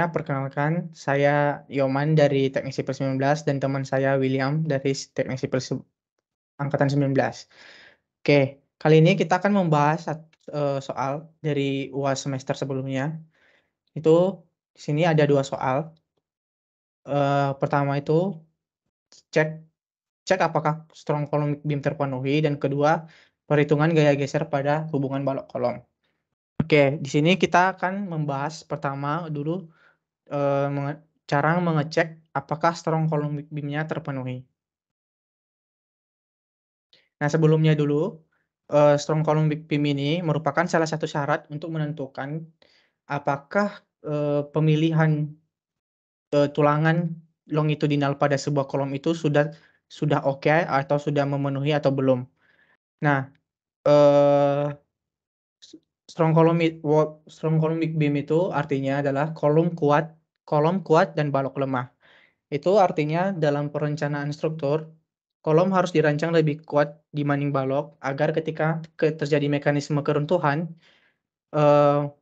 sebelumnya perkenalkan, saya Yoman dari Teknik Sipil 19 dan teman saya William dari Teknik Sipil Angkatan 19. Oke, kali ini kita akan membahas soal dari UAS semester sebelumnya. Itu di sini ada 2 soal. Pertama itu cek cek apakah strong column beam terpenuhi, dan kedua perhitungan gaya geser pada hubungan balok kolom. Oke, di sini kita akan membahas pertama dulu cara mengecek apakah strong column beam-nya terpenuhi. Nah, sebelumnya dulu, strong column beam ini merupakan salah satu syarat untuk menentukan apakah pemilihan tulangan longitudinal pada sebuah kolom itu sudah oke atau sudah memenuhi atau belum. Nah, eh, strong column beam itu artinya adalah kolom kuat dan balok lemah. Itu artinya dalam perencanaan struktur, kolom harus dirancang lebih kuat dibanding balok agar ketika terjadi mekanisme keruntuhan,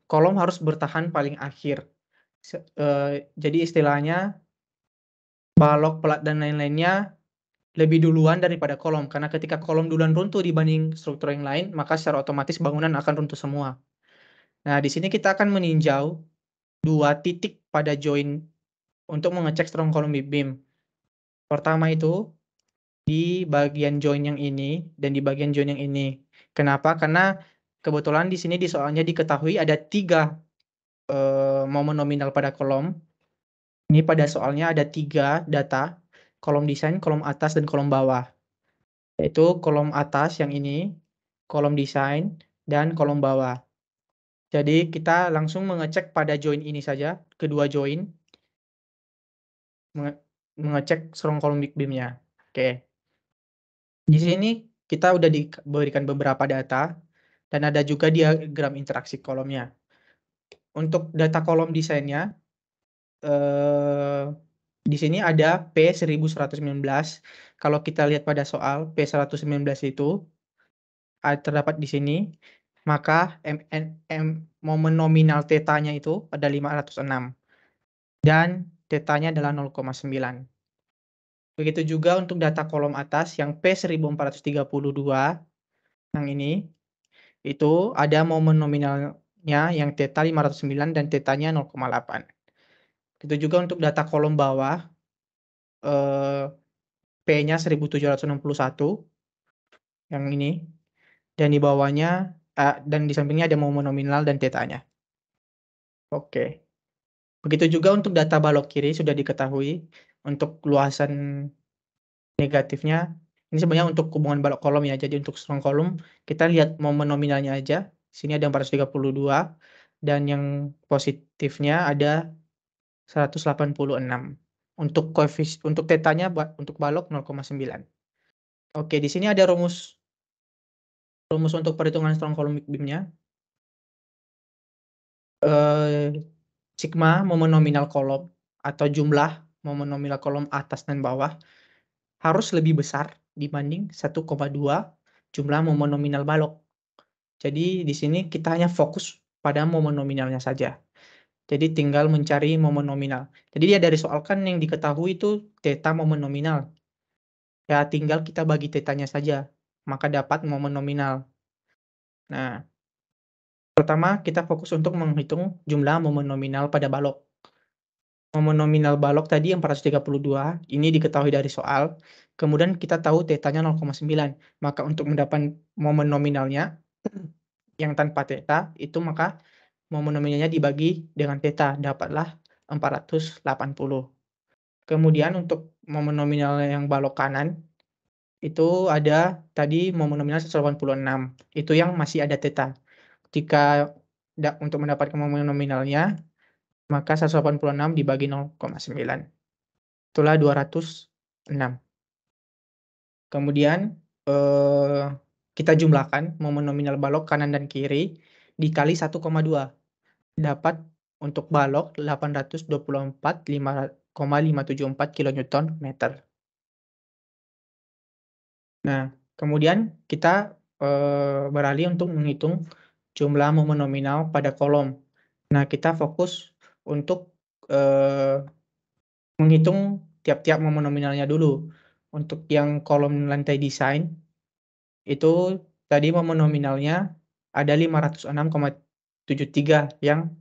kolom harus bertahan paling akhir. Jadi istilahnya balok, pelat, dan lain-lainnya lebih duluan daripada kolom. Karena ketika kolom duluan runtuh dibanding struktur yang lain, maka secara otomatis bangunan akan runtuh semua. Nah, di sini kita akan meninjau 2 titik pada join untuk mengecek strong column beam. Pertama itu di bagian join yang ini dan di bagian join yang ini. Kenapa? Karena kebetulan di sini di soalnya diketahui ada 3 momen nominal pada kolom. Ini pada soalnya ada 3 data, kolom desain, kolom atas, dan kolom bawah. Yaitu kolom atas yang ini, kolom desain, dan kolom bawah. Jadi kita langsung mengecek pada join ini saja, kedua join, mengecek strong column beam-nya. Oke. Di sini kita udah diberikan beberapa data dan ada juga diagram interaksi kolomnya. Untuk data kolom desainnya, di sini ada P1119. Kalau kita lihat pada soal P119 itu terdapat di sini, maka momen nominal tetanya itu ada 506 dan tetanya adalah 0,9. Begitu juga untuk data kolom atas yang P1432 yang ini, itu ada momen nominalnya yang theta 509 dan tetanya 0,8. Begitu juga untuk data kolom bawah, P-nya 1761 yang ini, dan di bawahnya dan di sampingnya ada momen nominal dan tetanya. Oke. Begitu juga untuk data balok kiri sudah diketahui untuk luasan negatifnya. Ini sebenarnya untuk hubungan balok kolom ya. Jadi untuk strong column kita lihat momen nominalnya aja. Sini ada 432 dan yang positifnya ada 186. Untuk tetanya untuk balok 0,9. Oke, di sini ada rumus untuk perhitungan strong column beam-nya. Sigma momen nominal kolom atau jumlah momen nominal kolom atas dan bawah harus lebih besar dibanding 1,2 jumlah momen nominal balok. Jadi di sini kita hanya fokus pada momen nominalnya saja. Jadi tinggal mencari momen nominal. Jadi dia dari soal kan yang diketahui itu theta momen nominal. Ya tinggal kita bagi tetanya saja, maka dapat momen nominal. Nah, pertama kita fokus untuk menghitung jumlah momen nominal pada balok. Momen nominal balok tadi yang 432, ini diketahui dari soal. Kemudian kita tahu tetanya 0,9. Maka untuk mendapat momen nominalnya yang tanpa theta, itu maka momen nominalnya dibagi dengan theta, dapatlah 480. Kemudian untuk momen nominal yang balok kanan, itu ada tadi momen nominal 186. Itu yang masih ada theta. Jika untuk mendapatkan momen nominalnya, maka 186 dibagi 0,9. Itulah 206. Kemudian kita jumlahkan momen nominal balok kanan dan kiri dikali 1,2. Dapat untuk balok 824,574 kN/meter. Nah, kemudian kita beralih untuk menghitung jumlah momen nominal pada kolom. Nah, kita fokus untuk eee, menghitung tiap-tiap momen nominalnya dulu. Untuk yang kolom lantai desain, itu tadi momen nominalnya ada 506,73 yang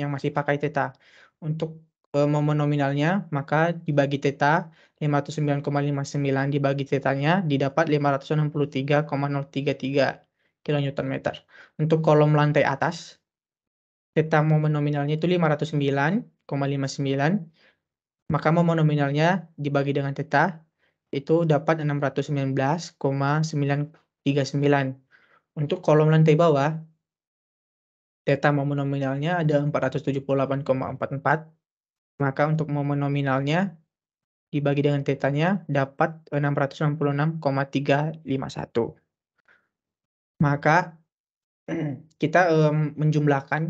masih pakai theta. Untuk, momen nominalnya maka dibagi theta, 509,59 dibagi thetanya didapat 563,033 kilonewton meter. Untuk kolom lantai atas, theta momen nominalnya itu 509,59, maka momen nominalnya dibagi dengan theta itu dapat 619,939. Untuk kolom lantai bawah, theta momen nominalnya ada 478,44, maka untuk momen nominalnya dibagi dengan thetanya dapat 666,351. Maka kita, menjumlahkan,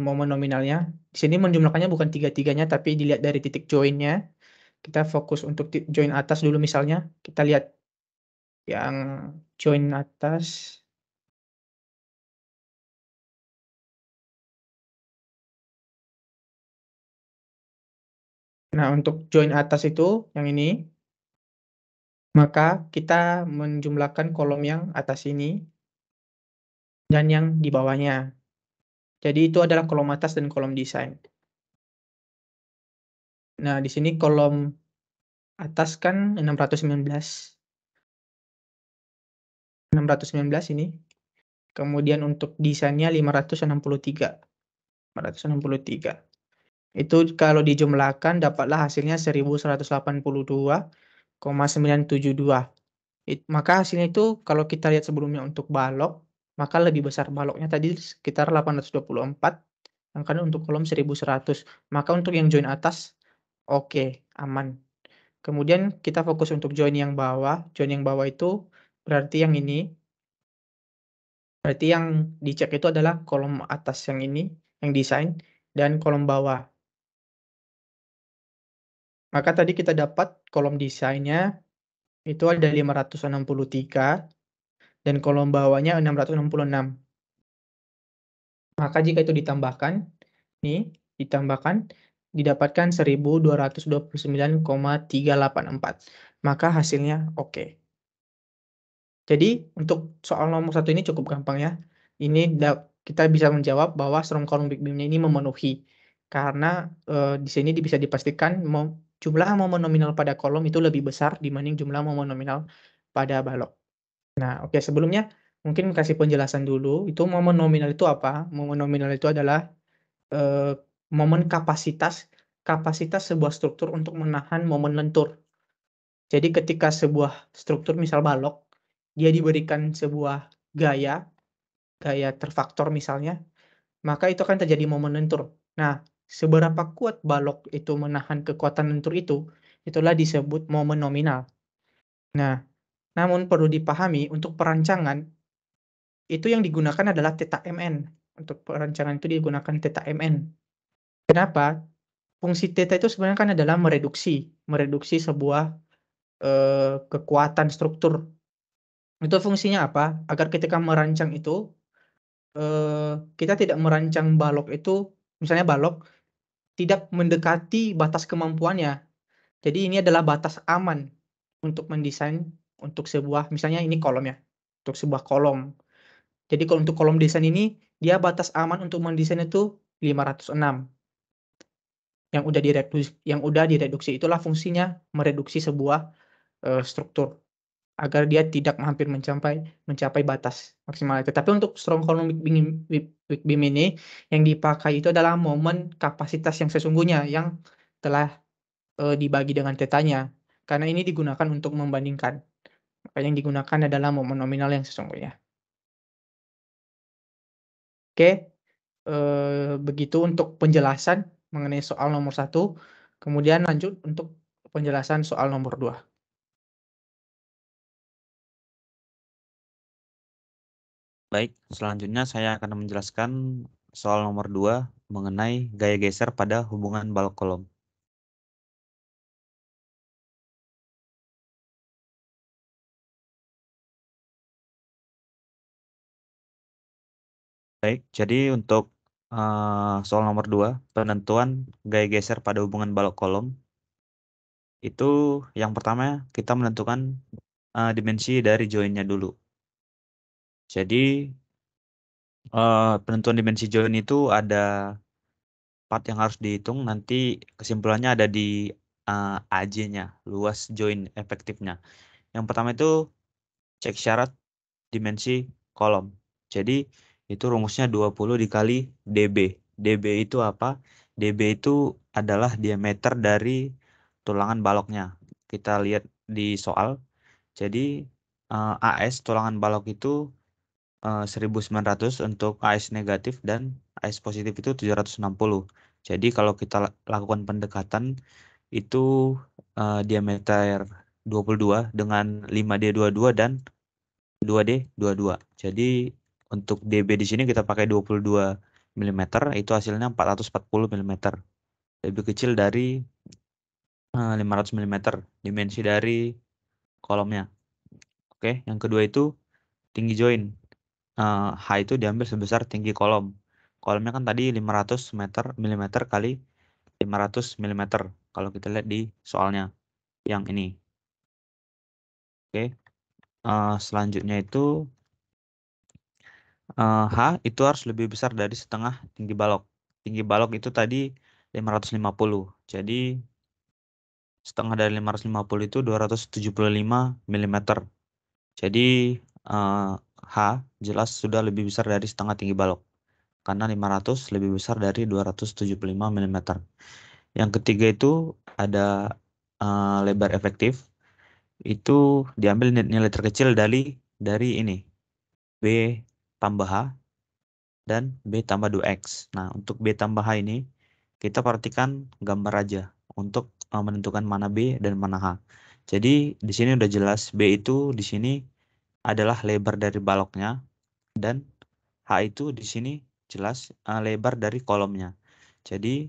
momen nominalnya. Di sini menjumlahkannya bukan tiga-tiganya, tapi dilihat dari titik join-nya. Kita fokus untuk join atas dulu misalnya, kita lihat yang join atas. Nah, untuk join atas itu, yang ini, maka kita menjumlahkan kolom yang atas ini dan yang di bawahnya. Jadi itu adalah kolom atas dan kolom desain. Nah, di sini kolom atas kan 619 ini. Kemudian untuk desainnya 563. Itu kalau dijumlahkan dapatlah hasilnya 1182,972. Maka hasilnya itu kalau kita lihat sebelumnya untuk balok, maka lebih besar baloknya tadi sekitar 824, sedangkan untuk kolom 1100. Maka untuk yang join atas, oke, aman. Kemudian kita fokus untuk join yang bawah. Join yang bawah itu berarti yang ini, berarti yang dicek itu adalah kolom atas yang ini, yang desain, dan kolom bawah. Maka tadi kita dapat kolom desainnya itu ada 563 dan kolom bawahnya 666. Maka jika itu ditambahkan, nih, ditambahkan didapatkan 1229,384. Maka hasilnya oke. Jadi untuk soal nomor 1 ini cukup gampang ya. Ini kita bisa menjawab bahwa strong column big beam-nya ini memenuhi. Karena, di sini bisa dipastikan jumlah momen nominal pada kolom itu lebih besar dibanding jumlah momen nominal pada balok. Nah, oke, sebelumnya mungkin kasih penjelasan dulu, itu momen nominal itu apa? Momen nominal itu adalah, eee, momen kapasitas kapasitas sebuah struktur untuk menahan momen lentur. Jadi ketika sebuah struktur misal balok, dia diberikan sebuah gaya, gaya terfaktor misalnya, maka itu akan terjadi momen lentur. Nah, seberapa kuat balok itu menahan kekuatan lentur itu, itulah disebut momen nominal. Nah, namun perlu dipahami untuk perancangan, itu yang digunakan adalah theta Mn. Untuk perancangan itu digunakan theta Mn. Kenapa? Fungsi theta itu sebenarnya kan adalah mereduksi sebuah, kekuatan struktur. Itu fungsinya apa? Agar ketika merancang itu, kita tidak merancang balok itu misalnya balok tidak mendekati batas kemampuannya. Jadi ini adalah batas aman untuk mendesain untuk sebuah misalnya ini kolom ya, untuk sebuah kolom. Jadi kalau untuk kolom desain ini, dia batas aman untuk mendesain itu 506, yang udah direduksi. Itulah fungsinya mereduksi sebuah, struktur. Agar dia tidak hampir mencapai batas maksimal itu. Tapi untuk strong column weak beam ini, yang dipakai itu adalah momen kapasitas yang sesungguhnya yang telah, dibagi dengan tetanya. Karena ini digunakan untuk membandingkan. Maka yang digunakan adalah momen nominal yang sesungguhnya. Oke, begitu untuk penjelasan mengenai soal nomor 1. Kemudian lanjut untuk penjelasan soal nomor 2. Baik, selanjutnya saya akan menjelaskan soal nomor 2 mengenai gaya geser pada hubungan balok kolom. Baik, jadi untuk soal nomor 2, penentuan gaya geser pada hubungan balok kolom. Itu yang pertama kita menentukan dimensi dari joinnya dulu. Jadi penentuan dimensi join itu ada part yang harus dihitung. Nanti kesimpulannya ada di AJ-nya, luas join efektifnya. Yang pertama itu cek syarat dimensi kolom. Jadi itu rumusnya 20 dikali dB. dB itu apa? dB itu adalah diameter dari tulangan baloknya. Kita lihat di soal. Jadi AS tulangan balok itu 1900 untuk AS negatif dan AS positif itu 760. Jadi kalau kita lakukan pendekatan itu diameter 22 dengan 5D22 dan 2D22. Jadi untuk dB di sini kita pakai 22 mm, itu hasilnya 440 mm. Lebih kecil dari 500 mm dimensi dari kolomnya. Oke, yang kedua itu tinggi join. H itu diambil sebesar tinggi kolom. Kolomnya kan tadi 500 mm kali 500 mm. Kalau kita lihat di soalnya yang ini. Oke. Selanjutnya itu H itu harus lebih besar dari setengah tinggi balok. Tinggi balok itu tadi 550. Jadi setengah dari 550 itu 275 mm. Jadi H jelas sudah lebih besar dari setengah tinggi balok. Karena 500 lebih besar dari 275 mm. Yang ketiga itu ada lebar efektif. Itu diambil nilai terkecil dari ini. B tambah H dan B tambah 2X. Nah, untuk B tambah H ini, kita perhatikan gambar aja untuk menentukan mana B dan mana H. Jadi, di sini udah jelas B itu di sini adalah lebar dari baloknya dan H itu di sini jelas lebar dari kolomnya. Jadi,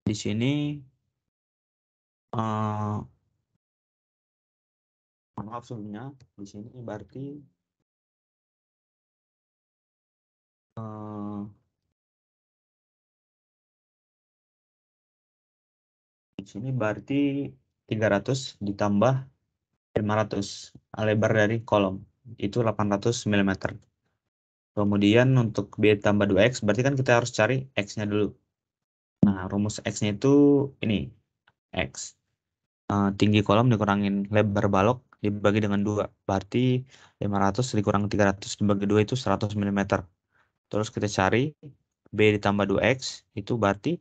di sini maaf sebelumnya, di sini berarti di sini berarti 300 ditambah 500 lebar dari kolom itu 800 mm. Kemudian untuk B tambah 2X berarti kan kita harus cari X-nya dulu. Nah, rumus X-nya itu ini X. Tinggi kolom dikurangin lebar balok dibagi dengan 2. Berarti 500 dikurang 300 dibagi 2 itu 100 mm. Terus kita cari B ditambah 2X itu berarti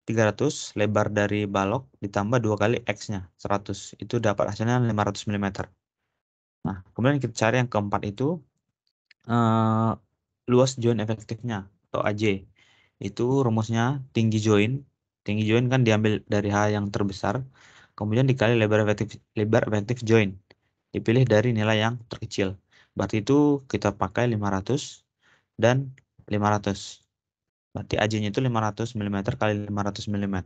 300 lebar dari balok ditambah 2 kali X-nya 100. Itu dapat hasilnya 500 mm. Nah, kemudian kita cari yang keempat itu luas join efektifnya atau AJ. Itu rumusnya tinggi join. Tinggi join kan diambil dari H yang terbesar, kemudian dikali lebar efektif join. Dipilih dari nilai yang terkecil. Berarti itu kita pakai 500 dan 500. Berarti AJ-nya itu 500 mm kali 500 mm.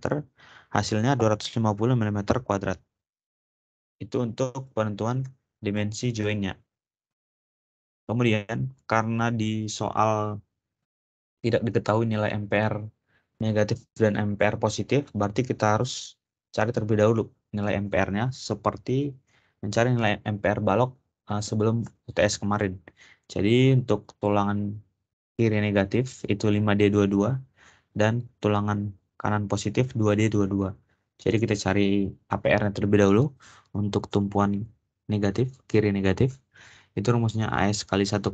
Hasilnya 250 mm kuadrat. Itu untuk penentuan dimensi joinnya. Kemudian, karena di soal tidak diketahui nilai ampere negatif dan ampere positif, berarti kita harus cari terlebih dahulu nilai ampere-nya seperti mencari nilai ampere balok sebelum UTS kemarin. Jadi untuk tulangan kiri negatif itu 5D22 dan tulangan kanan positif 2D22. Jadi kita cari APR-nya terlebih dahulu untuk tumpuan negatif, kiri negatif. Itu rumusnya AS kali 1,25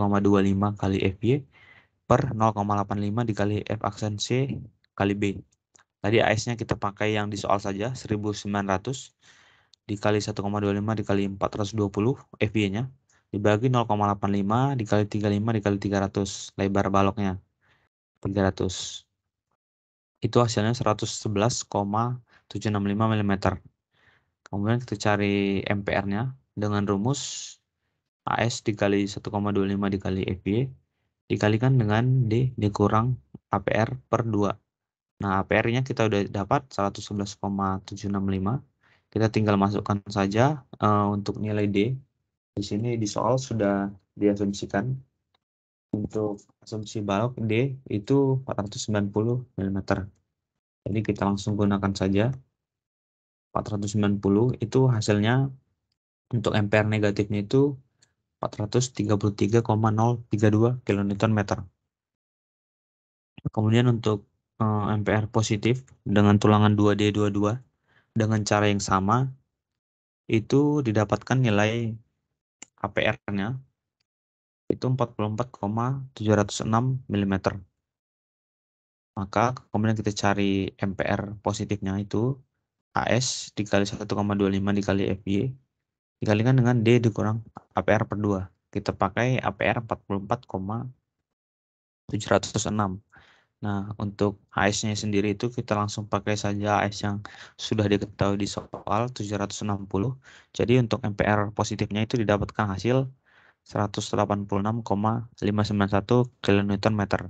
kali FY per 0,85 dikali F aksen C kali B. Tadi AS-nya kita pakai yang di soal saja, 1900 dikali 1,25 dikali 420 FY-nya. Dibagi 0,85 dikali 35 dikali 300 lebar baloknya. 300. Itu hasilnya 111,765 mm. Kemudian kita cari MPR-nya dengan rumus AS dikali 1,25 dikali FY dikalikan dengan D dikurang APR per 2. Nah, APR-nya kita udah dapat 111,765. Kita tinggal masukkan saja untuk nilai D. Di sini di soal sudah diasumsikan. Untuk asumsi balok D itu 490 mm. Jadi kita langsung gunakan saja 490, itu hasilnya untuk ampere negatifnya itu 433,032 kN/meter. Kemudian untuk ampere positif dengan tulangan 2D22 dengan cara yang sama, itu didapatkan nilai APR-nya itu 44,706 mm. Maka kemudian kita cari ampere positifnya itu AS dikali 1,25 dikali FY dikalikan dengan D dikurang APR per 2. Kita pakai APR 44,706. Nah, untuk AS-nya sendiri itu kita langsung pakai saja AS yang sudah diketahui di soal 760. Jadi untuk ampere positifnya itu didapatkan hasil 186,591 kN/meter.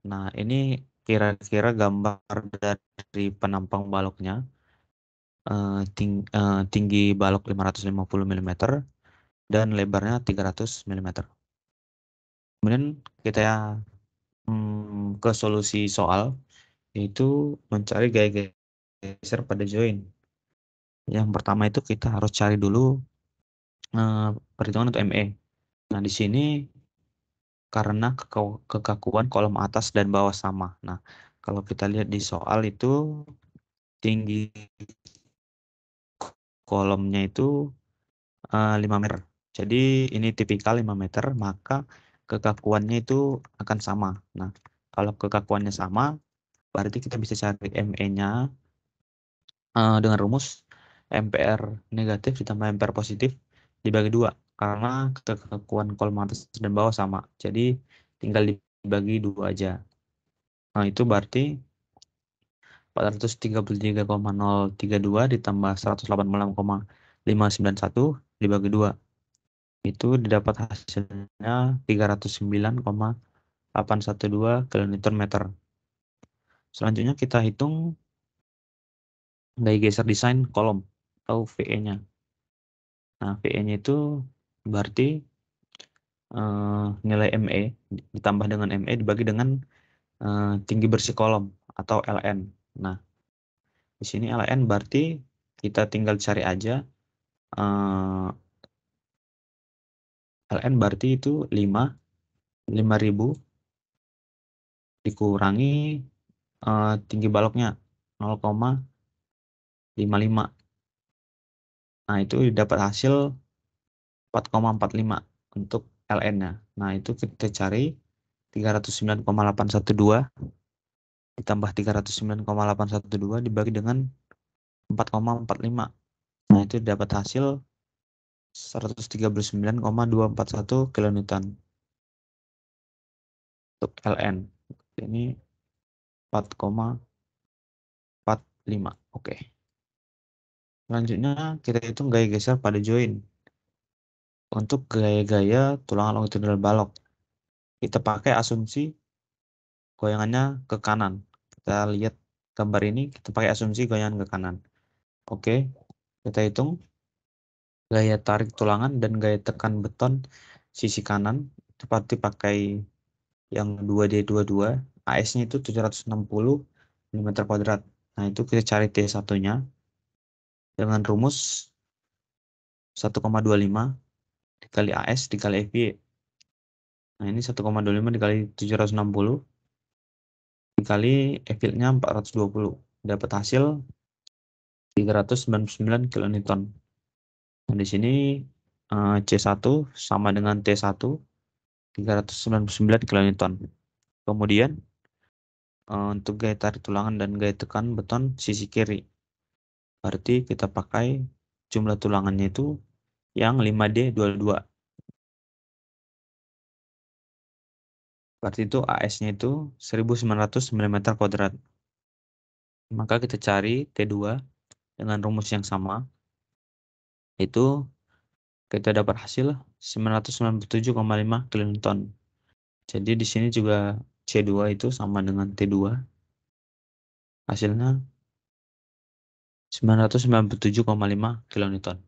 Nah, ini kira-kira gambar dari penampang baloknya. Tinggi balok 550 mm dan lebarnya 300 mm. Kemudian kita ke solusi soal, yaitu mencari gaya geser pada join. Yang pertama itu kita harus cari dulu perhitungan untuk ME. Nah, di sini karena kekakuan kolom atas dan bawah sama. Nah, kalau kita lihat di soal itu tinggi kolomnya itu 5 meter. Jadi ini tipikal 5 meter, maka kekakuannya itu akan sama. Nah, kalau kekakuannya sama, berarti kita bisa cari ME-nya dengan rumus ampere negatif ditambah ampere positif dibagi 2. Karena kekakuan kolom atas dan bawah sama. Jadi tinggal dibagi 2 aja. Nah, itu berarti 433,032 ditambah 186,591 dibagi 2. Itu didapat hasilnya 309,812 kN/meter. Selanjutnya kita hitung gaya geser desain kolom atau VE-nya. Nah, VE-nya itu berarti nilai ME ditambah dengan ME dibagi dengan tinggi bersih kolom atau LN. Nah, di sini LN berarti kita tinggal cari aja LN berarti itu 5.000 dikurangi tinggi baloknya 0,55. Nah, itu dapat hasil 4,45 untuk LN-nya. Nah, itu kita cari 309,812 ditambah 309,812 dibagi dengan 4,45. Nah, itu dapat hasil 139,241 kilonewton untuk LN. Ini 4,45. Oke. Selanjutnya kita hitung gaya geser pada join. Untuk gaya-gaya tulangan longitudinal balok, kita pakai asumsi goyangannya ke kanan. Kita lihat gambar ini, kita pakai asumsi goyangan ke kanan. Oke, kita hitung gaya tarik tulangan dan gaya tekan beton sisi kanan. Seperti pakai yang 2D22, AS-nya itu 760 mm². Nah, itu kita cari T1-nya dengan rumus 1,25 dikali AS dikali FY. Nah, ini 1,25 dikali 760 dikali FY-nya 420. Dapat hasil 399 kilonewton. Nah, di sini C1 sama dengan T1 399 kilonewton. Kemudian untuk gaya tarik tulangan dan gaya tekan beton sisi kiri. Berarti kita pakai jumlah tulangannya itu yang 5D22. Berarti itu AS-nya itu 1900 mm². Maka kita cari T2 dengan rumus yang sama. Itu kita dapat hasil 997,5 kilonewton. Jadi di sini juga C2 itu sama dengan T2. Hasilnya 997,5 kilonewton.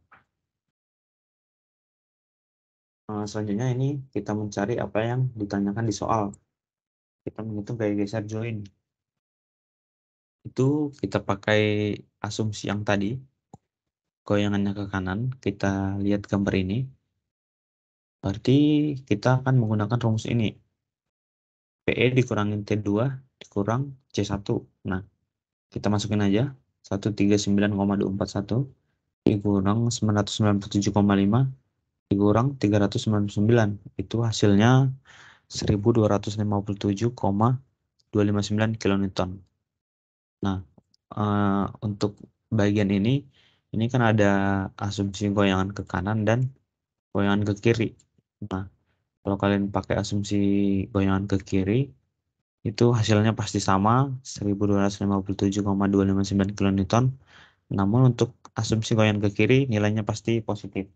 Selanjutnya ini kita mencari apa yang ditanyakan di soal. Kita menghitung gaya geser join. Itu kita pakai asumsi yang tadi, goyangannya ke kanan. Kita lihat gambar ini. Berarti kita akan menggunakan rumus ini. PE dikurangin T2 dikurang C1. Nah, kita masukin aja 139,241 dikurang 997,5 dikurang 399. Itu hasilnya 1257,259 kilonewton. Nah, untuk bagian ini kan ada asumsi goyangan ke kanan dan goyangan ke kiri. Nah, kalau kalian pakai asumsi goyangan ke kiri, itu hasilnya pasti sama 1257,259 kilonewton. Namun untuk asumsi goyangan ke kiri nilainya pasti positif.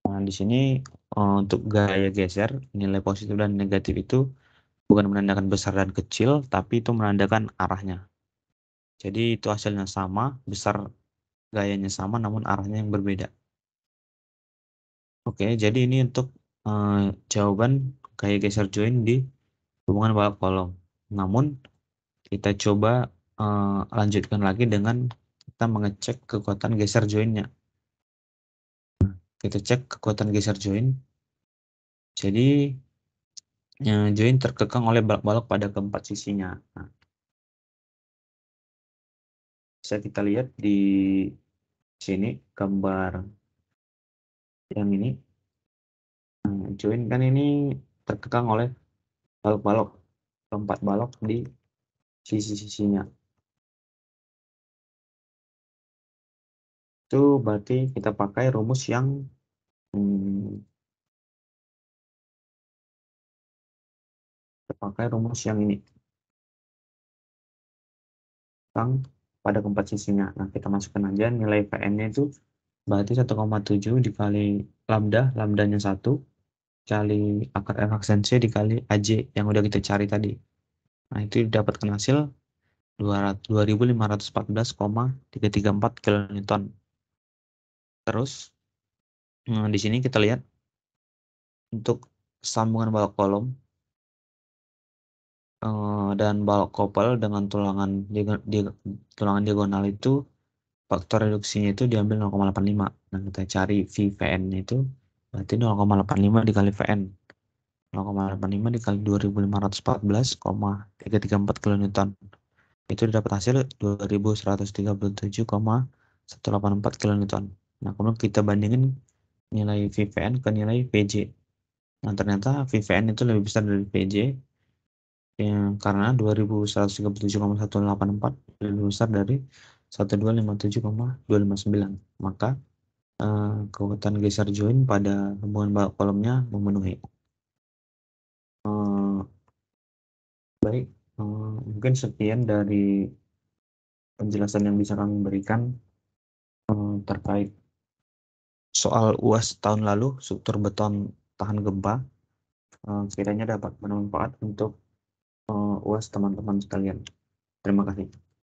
Nah, di sini untuk gaya geser nilai positif dan negatif itu bukan menandakan besar dan kecil, tapi itu menandakan arahnya. Jadi itu hasilnya sama, besar gayanya sama, namun arahnya yang berbeda. Oke, jadi ini untuk jawaban gaya geser join di hubungan balok kolom. Namun kita coba lanjutkan lagi dengan kita mengecek kekuatan geser joinnya. Kita cek kekuatan geser join. Jadi join terkekang oleh balok-balok pada keempat sisinya. Nah, bisa kita lihat di sini gambar yang ini. Nah, join kan ini terkekang oleh balok-balok, keempat balok di sisi-sisinya. Itu berarti kita pakai rumus yang ini. Pada keempat sisinya. Nah, kita masukkan aja nilai Pn-nya itu berarti 1,7 dikali lambda, lambdanya 1, kali akar F aksen C dikali AJ yang udah kita cari tadi. Nah, itu didapatkan hasil 2514,334 kilonewton. Terus, di sini kita lihat untuk sambungan balok kolom dan balok kopel dengan tulangan diagonal itu faktor reduksinya itu diambil 0,85. Nah, kita cari VN itu berarti 0,85 dikali VN. 0,85 dikali 2514,334 kilonewton. Itu dapat hasil 2137,184 kilonewton. Nah, kemudian kita bandingin nilai VN ke nilai PJ. Nah, ternyata VN itu lebih besar dari PJ karena 2137,184 lebih besar dari 1257,259. Maka kekuatan geser join pada hubungan balok kolomnya memenuhi. Baik, mungkin sekian dari penjelasan yang bisa kami berikan terkait soal UAS tahun lalu, struktur beton tahan gempa. Kiranya dapat bermanfaat untuk UAS teman-teman sekalian. Terima kasih.